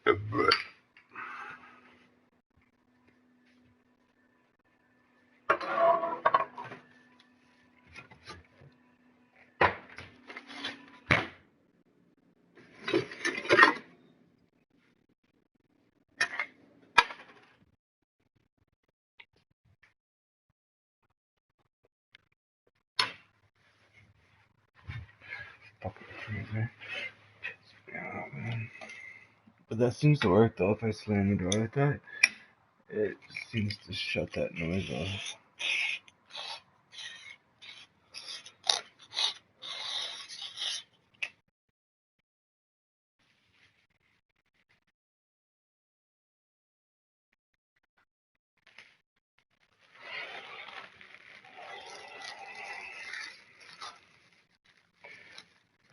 Fucking freezer. Yeah, man. But that seems to work though. If I slam the door like that, it seems to shut that noise off.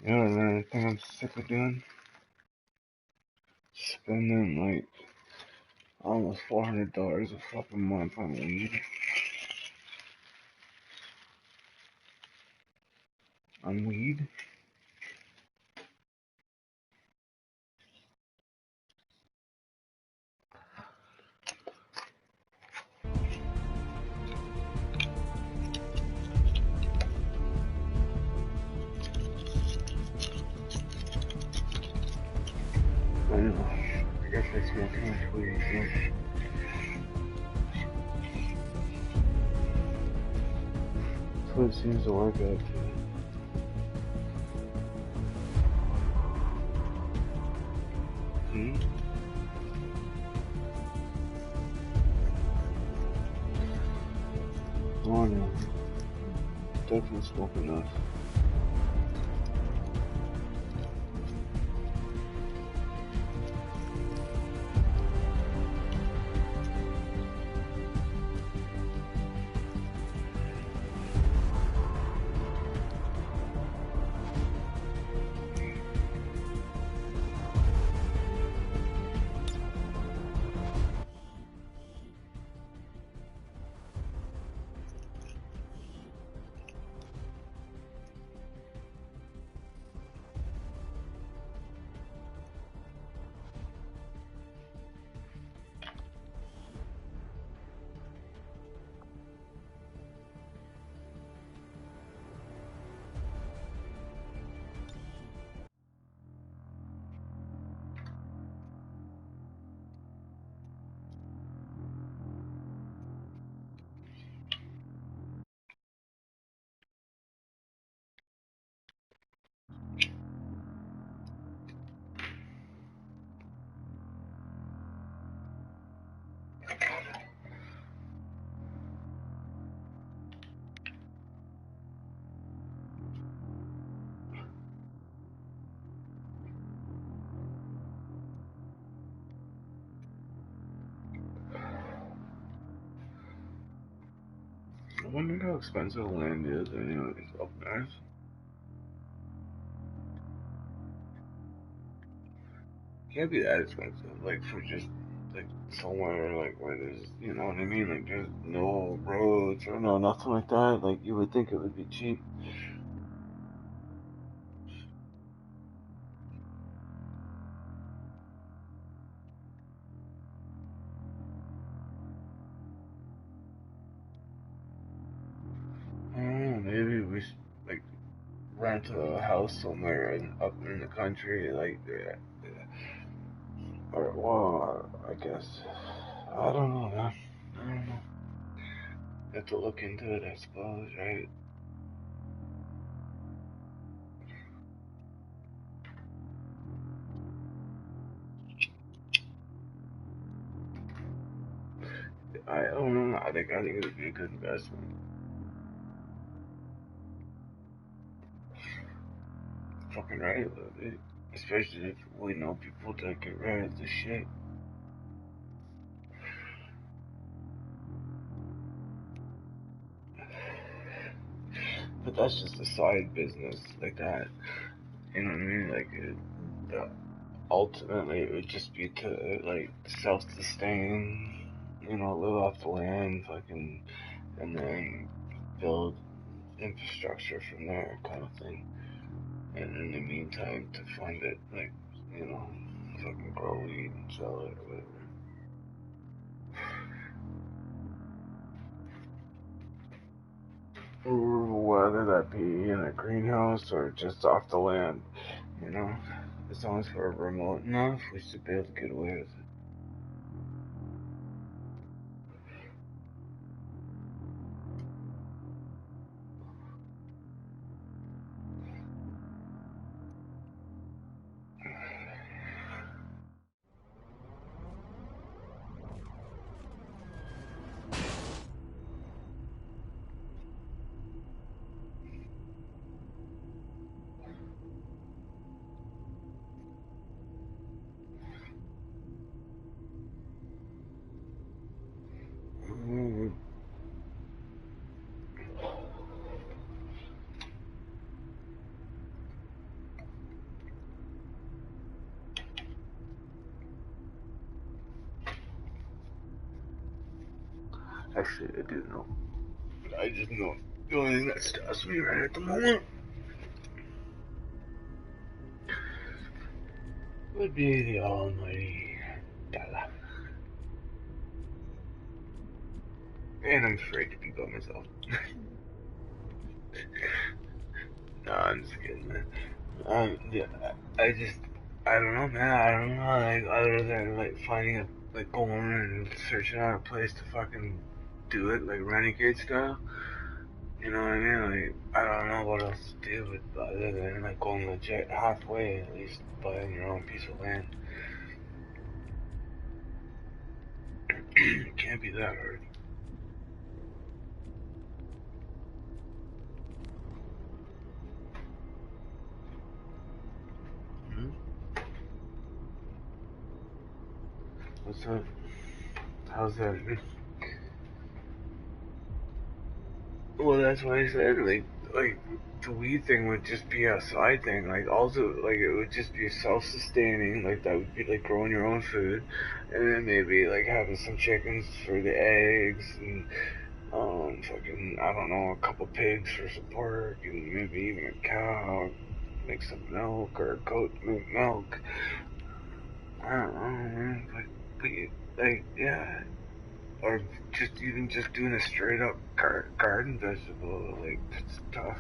You know what I think I'm sick of doing? Spending like almost $400 a fucking month on weed. On weed? I don't know. I guess I smoke too much weed. Yeah. That's what it seems to work out to. Oh no. Definitely smoke enough. I wonder how expensive land is anyways up there. Can't be that expensive, like for just like somewhere like where there's, you know what I mean, like there's no roads or no nothing like that. Like you would think it would be cheap. I don't know, maybe we should like rent a house somewhere up in the country, like or well, I guess I don't know, man. I don't know. Have to look into it, I suppose, right? I don't know. I think it would be a good investment. Fucking right, especially if we know people that get rid of the shit. But that's just a side business like that. You know what I mean? Like, ultimately, it would just be to, like, self-sustain, you know, live off the land, fucking, and then build infrastructure from there, kind of thing. And in the meantime, to fund it, like, you know, fucking grow weed and sell it or whatever. Whether that be in a greenhouse or just off the land, you know? As long as we're remote enough, we should be able to get away with it. Actually, I do know. I just know the only thing that stops me right at the moment would be the almighty dollar. And I'm afraid to be by myself. No, I'm just kidding, man. Yeah, I don't know, man. I don't know, like, other than, like, finding a, like, going and searching out a place to fucking do it, like, renegade style. You know what I mean? Like, I don't know what else to do, but other than, like, going legit halfway, at least buying your own piece of land. It can't be that hard. Hmm? What's up? How's that? Well, that's why I said, like the weed thing would just be a side thing. Like, also, like, it would just be self-sustaining. Like, that would be like growing your own food, and then maybe like having some chickens for the eggs, and fucking, I don't know, a couple pigs for some pork, and maybe even a cow, make some milk or a goat make milk. I don't know, man. Like, yeah. Or just even just doing a straight up garden vegetable, like, it's tough.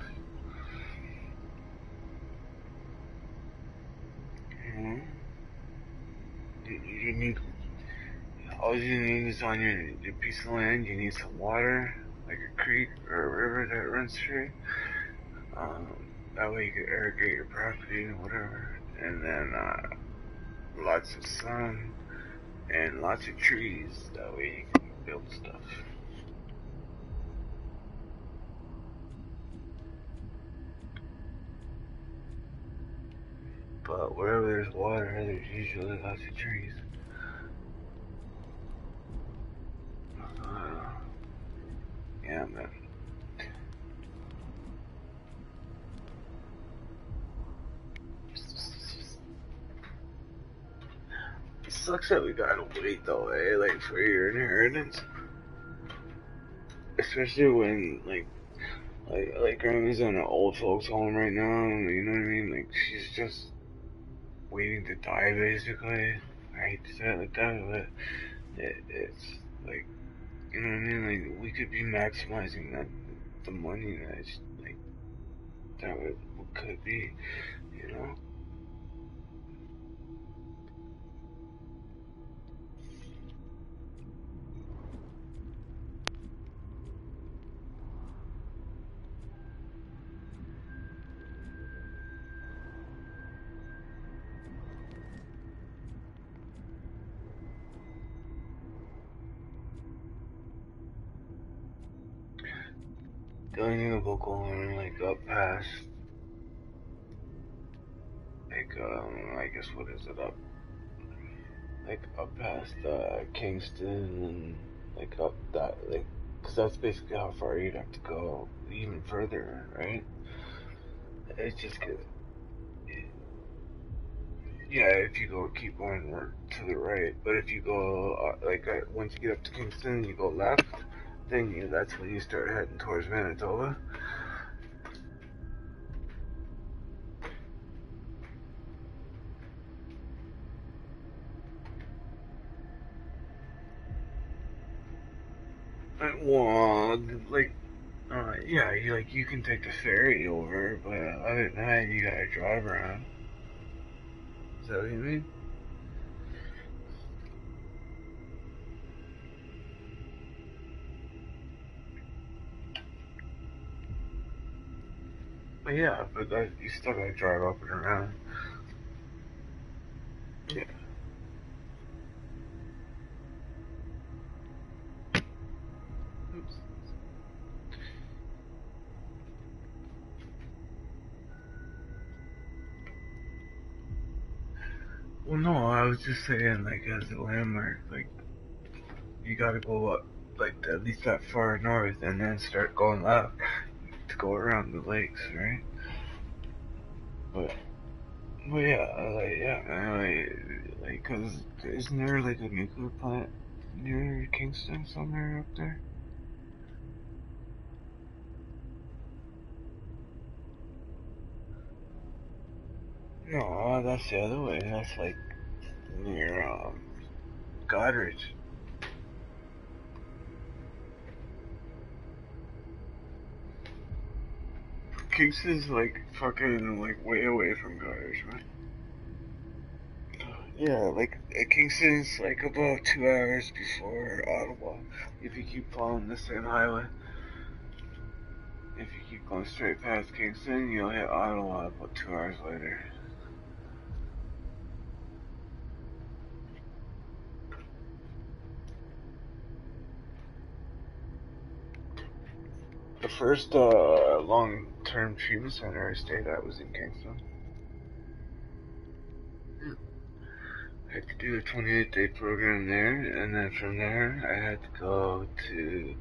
You know? You need, all you need is on your piece of land, you need some water, like a creek or a river that runs through. Um, that way you can irrigate your property or whatever. And then, lots of sun and lots of trees. That way you can build stuff. But wherever there's water, there's usually lots of trees. Uh, yeah, man. It sucks that we gotta wait though, eh? Like, for your inheritance. Especially when, like grandma's in an old folks home right now, you know what I mean? Like, she's just waiting to die, basically. I hate to say it like that, but it's like, you know what I mean? Like, we could be maximizing the money that's, like, that could be, you know? The only thing about going, like, up past, like, I guess, what is it, like, up past, Kingston, and, like, up that, like, because that's basically how far you'd have to go, even further, right? It's just good. Yeah, if you go keep going to the right, but if you go, once you get up to Kingston, you go left, then that's when you start heading towards Manitoba. Well, like, yeah, you can take the ferry over, but other than that, you gotta drive around. Is that what you mean? But yeah, but you still gotta drive up and around. Yeah. Oops. Well, no, I was just saying, like, as a landmark, like, you gotta go up, like, at least that far north, and then start going left to go around the lakes, right? But, but yeah, like, yeah, man, cause isn't there, like, a nuclear plant near Kingston somewhere up there? No, that's the other way. That's, like, near, Goddard. Kingston's, like, fucking, like, way away from Goddard, man. Yeah, like Kingston's like about 2 hours before Ottawa. If you keep following the same highway, if you keep going straight past Kingston, you'll hit Ottawa about 2 hours later. The first long-term treatment center I stayed at was in Kingston. I had to do a 28-day program there, and then from there I had to go to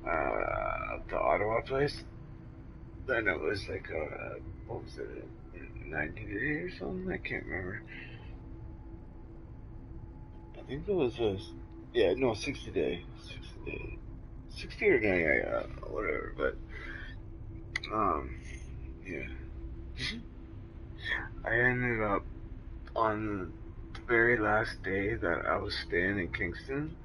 the Ottawa place. Then it was like what was it, 90 days or something? I can't remember. I think it was a, yeah, no, 60 day, 60 or 90, whatever. But um, yeah, I ended up on the very last day that I was staying in Kingston.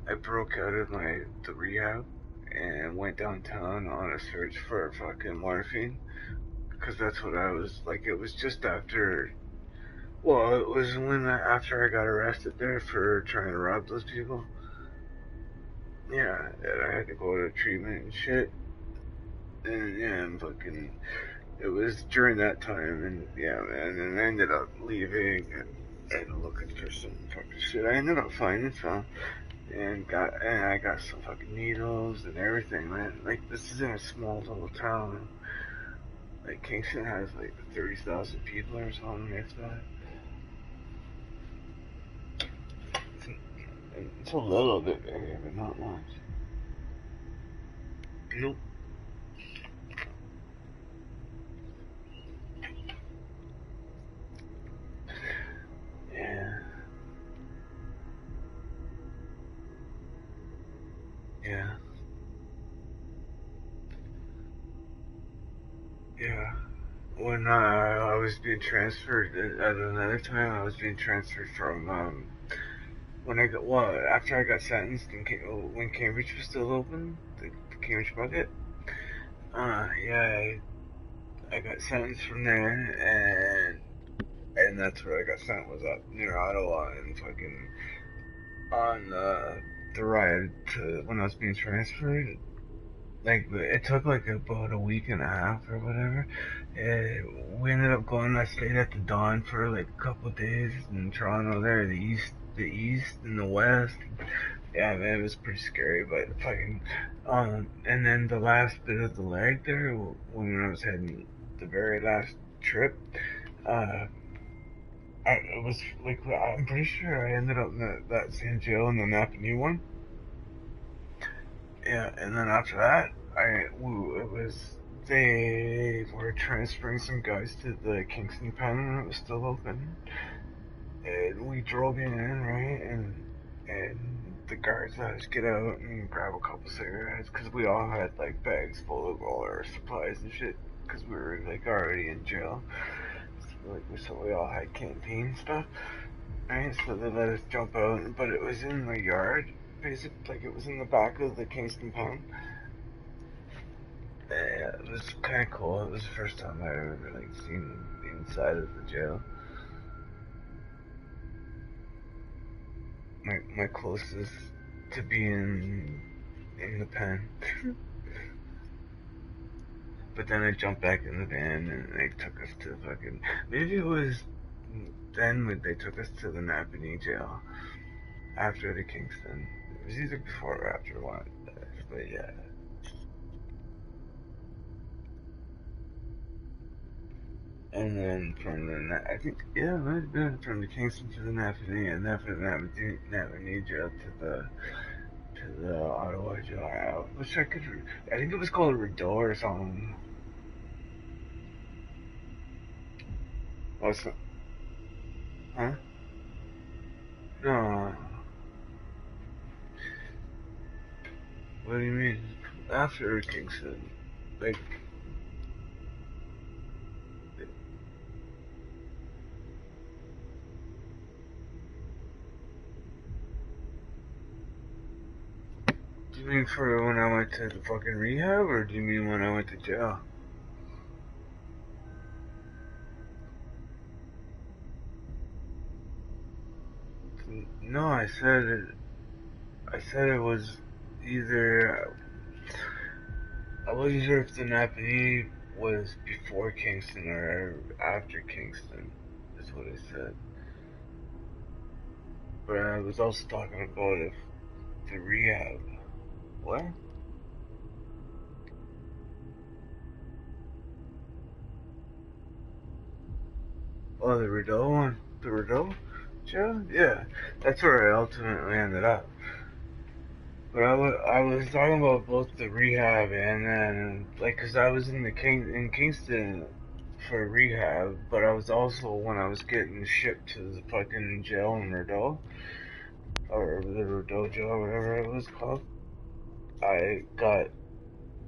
I broke out of the rehab and went downtown on a search for fucking morphine, because that's what I was like. It was just after. Well, it was after I got arrested there for trying to rob those people. Yeah, and I had to go to treatment and shit. And yeah, and fucking, it was during that time, and yeah, man, and I ended up leaving and looking for some fucking shit. I ended up finding some, and I got some fucking needles and everything, man. Like, this is in a small little town. Like, Kingston has like 30,000 people or something, if that. It's a little bit bigger, but not much. Nope. Yeah, yeah, yeah. When I was being transferred at another time, I was being transferred from when I got well after I got sentenced in when Cambridge was still open, the Cambridge bucket. Yeah, I got sentenced from there, and that's where I got sent was up near Ottawa and fucking on the ride to when I was being transferred. Like it took like about a week and a half or whatever. And we ended up going. I stayed at the Dawn for like a couple of days in Toronto. There, the east, and the west. Yeah, man, it was pretty scary. But fucking, and then the last bit of the leg there, when I was heading the very last trip, uh, it was like I'm pretty sure I ended up in that same jail in the Napa New one. Yeah, and then after that, it was they were transferring some guys to the Kingston pen and it was still open. And we drove in, right, and the guards let us get out and grab a couple cigarettes because we all had like bags full of all our supplies and shit because we were like already in jail. So we all had canteen stuff, right? So they let us jump out, but it was in the yard like it was in the back of the Kingston pen. Yeah, it was kind of cool. It was the first time I ever like seen the inside of the jail. My closest to being in the pen. But then I jumped back in the van and they took us to fucking. Maybe it was then when they took us to the Napanee jail after the Kingston. It was either before or after one. But yeah. And then from the, I think, yeah, it might have been from the Kingston to the Napanee, and then from the Napanee jail to the Ottawa jail. I wish I could. I think it was called a Rideau or something. Also, huh? No. What do you mean? After Kingston, like. Do you mean for when I went to the fucking rehab, or do you mean when I went to jail? No, I said it was either. I wasn't sure if the Napanee was before Kingston or after Kingston. Is what I said. But I was also talking about if the rehab. What? Oh, the Rideau one. The Rideau jail? Yeah, that's where I ultimately ended up. But I was talking about both the rehab and then, like, cause I was in in Kingston for rehab, but I was also, when I was getting shipped to the fucking jail in Rideau, or the Rideau jail, or whatever it was called, I got,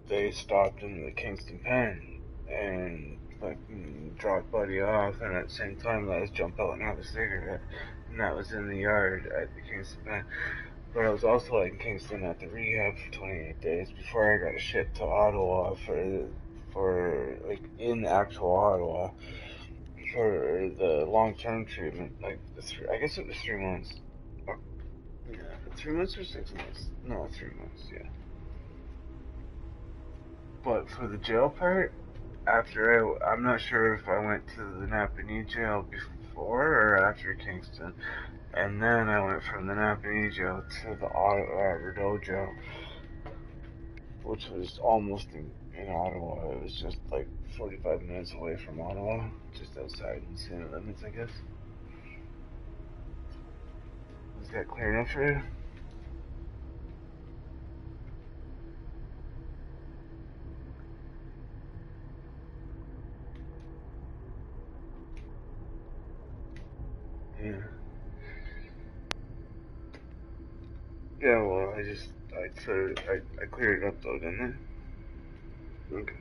they stopped in the Kingston pen, and fucking dropped Buddy off, and at the same time, let us jump out and have a cigarette, and that was in the yard at the Kingston pen. But I was also in Kingston at the rehab for 28 days before I got shipped to Ottawa for like in actual Ottawa for the long-term treatment. Like I guess it was 3 months. Oh, yeah, 3 months or 6 months? No, 3 months. Yeah. But for the jail part, I'm not sure if I went to the Napanee jail before or after Kingston. And then I went from the Napanee jail to the Rideau jail, which was almost in Ottawa. It was just like 45 minutes away from Ottawa, just outside in city limits, I guess. Is that clear enough for you? Yeah. Yeah, well, I cleared it up though, didn't I? Okay.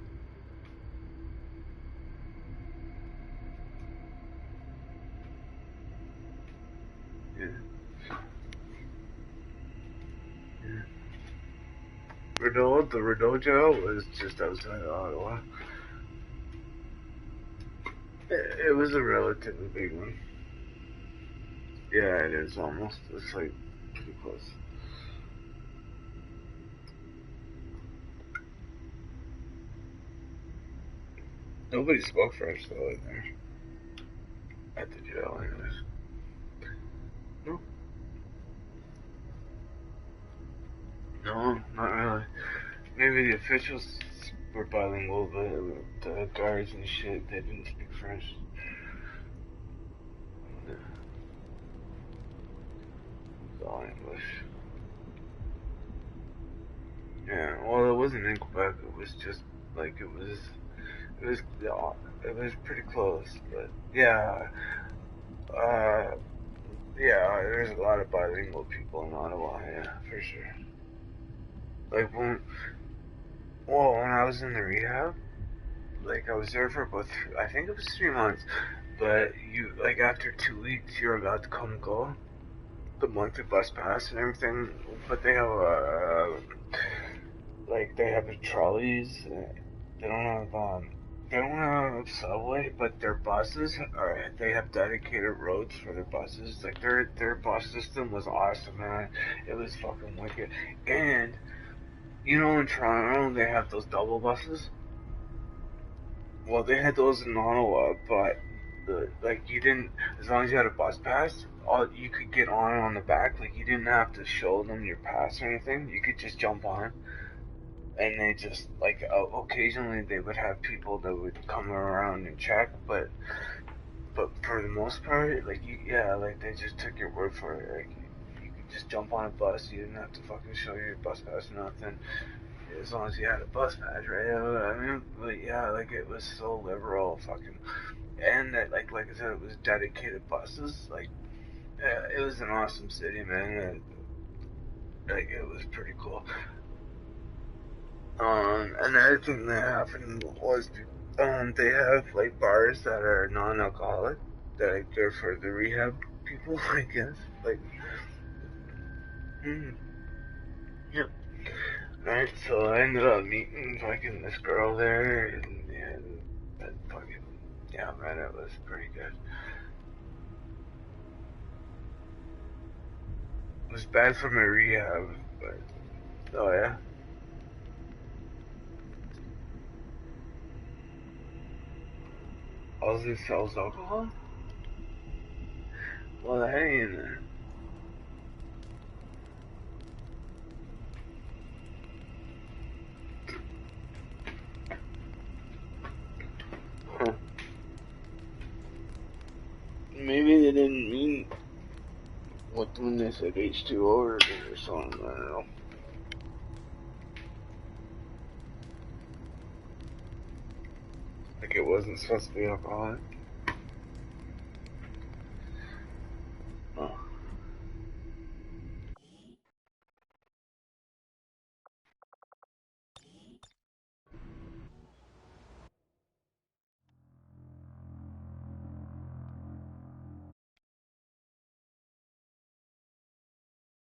Yeah. Yeah. The Rideau jail was just outside of Ottawa. It was a relatively big one. Yeah, it is almost. It's like pretty close. Nobody spoke French though in there at the jail, anyways. No, no, not really. Maybe the officials were bilingual, but the guards and shit, they didn't speak French. No, it was all English. Yeah, well, it wasn't in Quebec. It was just like it was, it was pretty close. But yeah, uh, yeah, there's a lot of bilingual people in Ottawa. Yeah, for sure. Like when I was in the rehab, like I was there for about, I think it was 3 months. But you, like after 2 weeks, you're allowed to come and go. the monthly bus pass and everything, but they have like they have the trolleys. They don't have they don't have subway, but their buses are. They have dedicated roads for their buses. Like their bus system was awesome, man. It was fucking wicked. And you know, in Toronto they have those double buses. Well, they had those in Ottawa, but like you didn't, as long as you had a bus pass, all you could get on the back. Like you didn't have to show them your pass or anything. You could just jump on, and they just like occasionally they would have people that would come around and check, but for the most part, like yeah, like they just took your word for it. Like you could just jump on a bus. You didn't have to fucking show your bus pass or nothing, as long as you had a bus pass, right? I mean, but yeah, like it was so liberal, fucking, and that like I said, it was dedicated buses. Like it was an awesome city, man. Like it was pretty cool. Another thing that happened was, they have like bars that are non-alcoholic, that are good for the rehab people, I guess. Like, mm, yep. Right, so I ended up meeting fucking this girl there, and that fucking, yeah, man, it was pretty good. It was bad for my rehab, but, oh yeah. Ozzy sells alcohol? Well, that ain't, huh. Maybe they didn't mean what when they said H2O or something, I don't know. Like it wasn't supposed to be alcoholic.